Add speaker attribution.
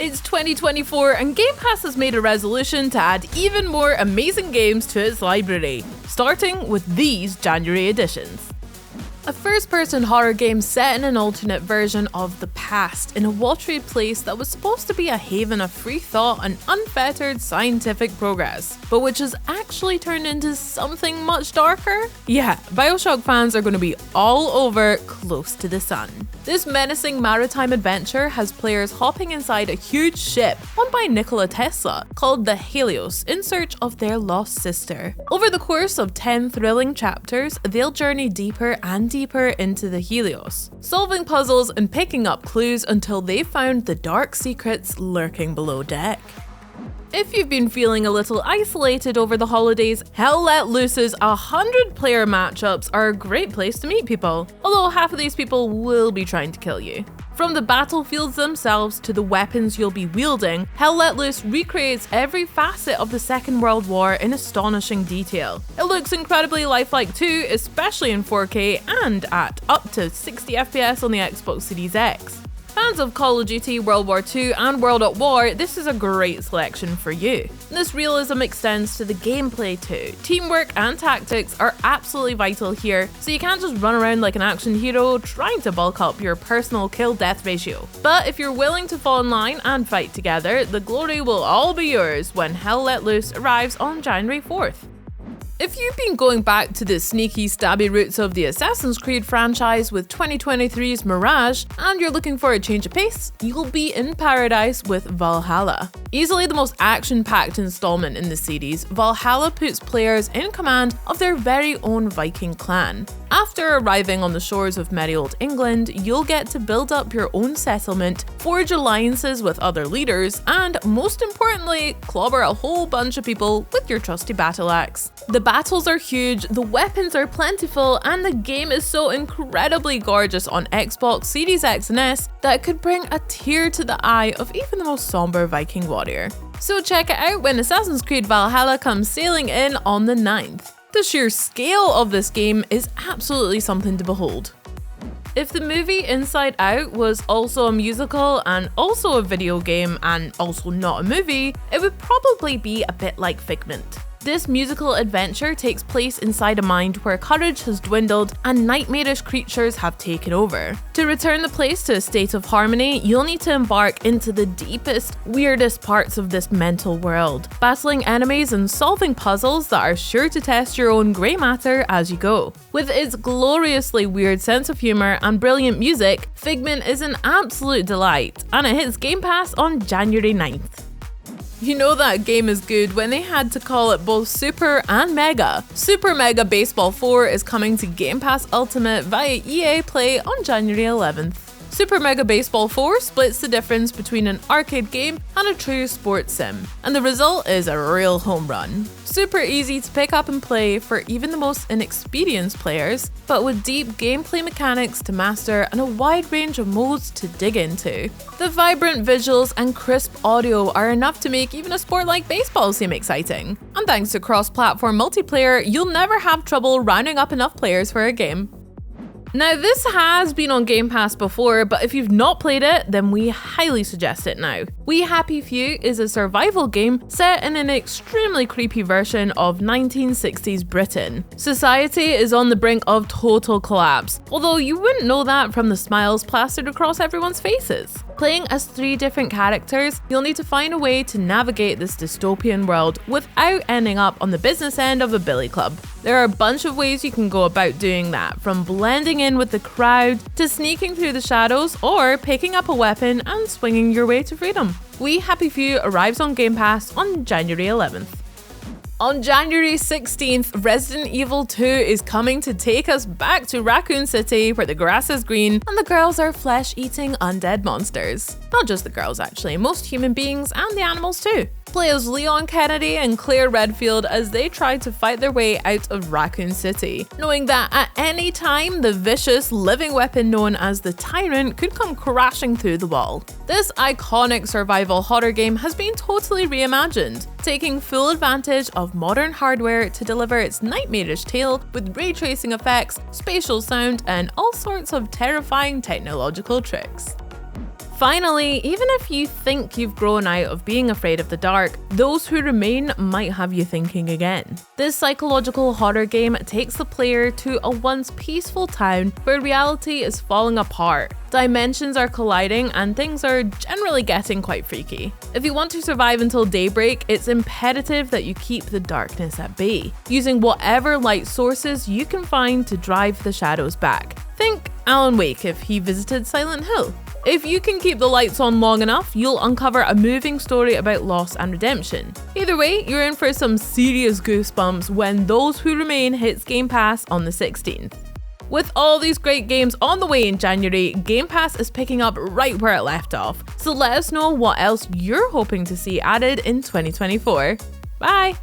Speaker 1: It's 2024 and Game Pass has made a resolution to add even more amazing games to its library, starting with these January editions. A first-person horror game set in an alternate version of the past in a watery place that was supposed to be a haven of free thought and unfettered scientific progress, but which has actually turned into something much darker? Yeah, BioShock fans are going to be all over Close to the Sun. This menacing maritime adventure has players hopping inside a huge ship owned by Nikola Tesla called the Helios in search of their lost sister. Over the course of 10 thrilling chapters, they'll journey deeper and deeper into the Helios, solving puzzles and picking up clues until they've found the dark secrets lurking below deck. If you've been feeling a little isolated over the holidays, Hell Let Loose's 100-player matchups are a great place to meet people, although half of these people will be trying to kill you. From the battlefields themselves to the weapons you'll be wielding, Hell Let Loose recreates every facet of the Second World War in astonishing detail. It looks incredibly lifelike too, especially in 4K and at up to 60 FPS on the Xbox Series X. Fans of Call of Duty, World War II and World at War, this is a great selection for you. This realism extends to the gameplay too. Teamwork and tactics are absolutely vital here, so you can't just run around like an action hero trying to bulk up your personal kill-death ratio. But if you're willing to fall in line and fight together, the glory will all be yours when Hell Let Loose arrives on January 4th. If you've been going back to the sneaky stabby roots of the Assassin's Creed franchise with 2023's Mirage, and you're looking for a change of pace, you'll be in paradise with Valhalla. Easily the most action-packed installment in the series, Valhalla puts players in command of their very own Viking clan. After arriving on the shores of merry old England, you'll get to build up your own settlement, forge alliances with other leaders, and most importantly, clobber a whole bunch of people with your trusty battle axe. The battles are huge, the weapons are plentiful, and the game is so incredibly gorgeous on Xbox Series X and S that it could bring a tear to the eye of even the most somber Viking warrior. So check it out when Assassin's Creed Valhalla comes sailing in on the 9th. The sheer scale of this game is absolutely something to behold. If the movie Inside Out was also a musical and also a video game and also not a movie, it would probably be a bit like Figment. This musical adventure takes place inside a mind where courage has dwindled and nightmarish creatures have taken over. To return the place to a state of harmony, you'll need to embark into the deepest, weirdest parts of this mental world, battling enemies and solving puzzles that are sure to test your own grey matter as you go. With its gloriously weird sense of humour and brilliant music, Figment is an absolute delight, and it hits Game Pass on January 9th. You know that game is good when they had to call it both Super and Mega. Super Mega Baseball 4 is coming to Game Pass Ultimate via EA Play on January 11th. Super Mega Baseball 4 splits the difference between an arcade game and a true sports sim, and the result is a real home run. Super easy to pick up and play for even the most inexperienced players, but with deep gameplay mechanics to master and a wide range of modes to dig into. The vibrant visuals and crisp audio are enough to make even a sport like baseball seem exciting. And thanks to cross-platform multiplayer, you'll never have trouble rounding up enough players for a game. Now, this has been on Game Pass before, but if you've not played it, then we highly suggest it now. We Happy Few is a survival game set in an extremely creepy version of 1960s Britain. Society is on the brink of total collapse, although you wouldn't know that from the smiles plastered across everyone's faces. Playing as 3 different characters, you'll need to find a way to navigate this dystopian world without ending up on the business end of a billy club. There are a bunch of ways you can go about doing that, from blending in with the crowd to sneaking through the shadows or picking up a weapon and swinging your way to freedom. We Happy Few arrives on Game Pass on January 11th. On January 16th, Resident Evil 2 is coming to take us back to Raccoon City, where the grass is green and the girls are flesh-eating undead monsters. Not just the girls actually, most human beings and the animals too. Play as Leon Kennedy and Claire Redfield as they try to fight their way out of Raccoon City, knowing that at any time the vicious living weapon known as the Tyrant could come crashing through the wall. This iconic survival horror game has been totally reimagined, taking full advantage of modern hardware to deliver its nightmarish tale with ray tracing effects, spatial sound, and all sorts of terrifying technological tricks. Finally, even if you think you've grown out of being afraid of the dark, Those Who Remain might have you thinking again. This psychological horror game takes the player to a once peaceful town where reality is falling apart. Dimensions are colliding and things are generally getting quite freaky. If you want to survive until daybreak, it's imperative that you keep the darkness at bay, using whatever light sources you can find to drive the shadows back. Think Alan Wake if he visited Silent Hill. If you can keep the lights on long enough, you'll uncover a moving story about loss and redemption. Either way, you're in for some serious goosebumps when Those Who Remain hits Game Pass on the 16th. With all these great games on the way in January, Game Pass is picking up right where it left off. So let us know what else you're hoping to see added in 2024. Bye!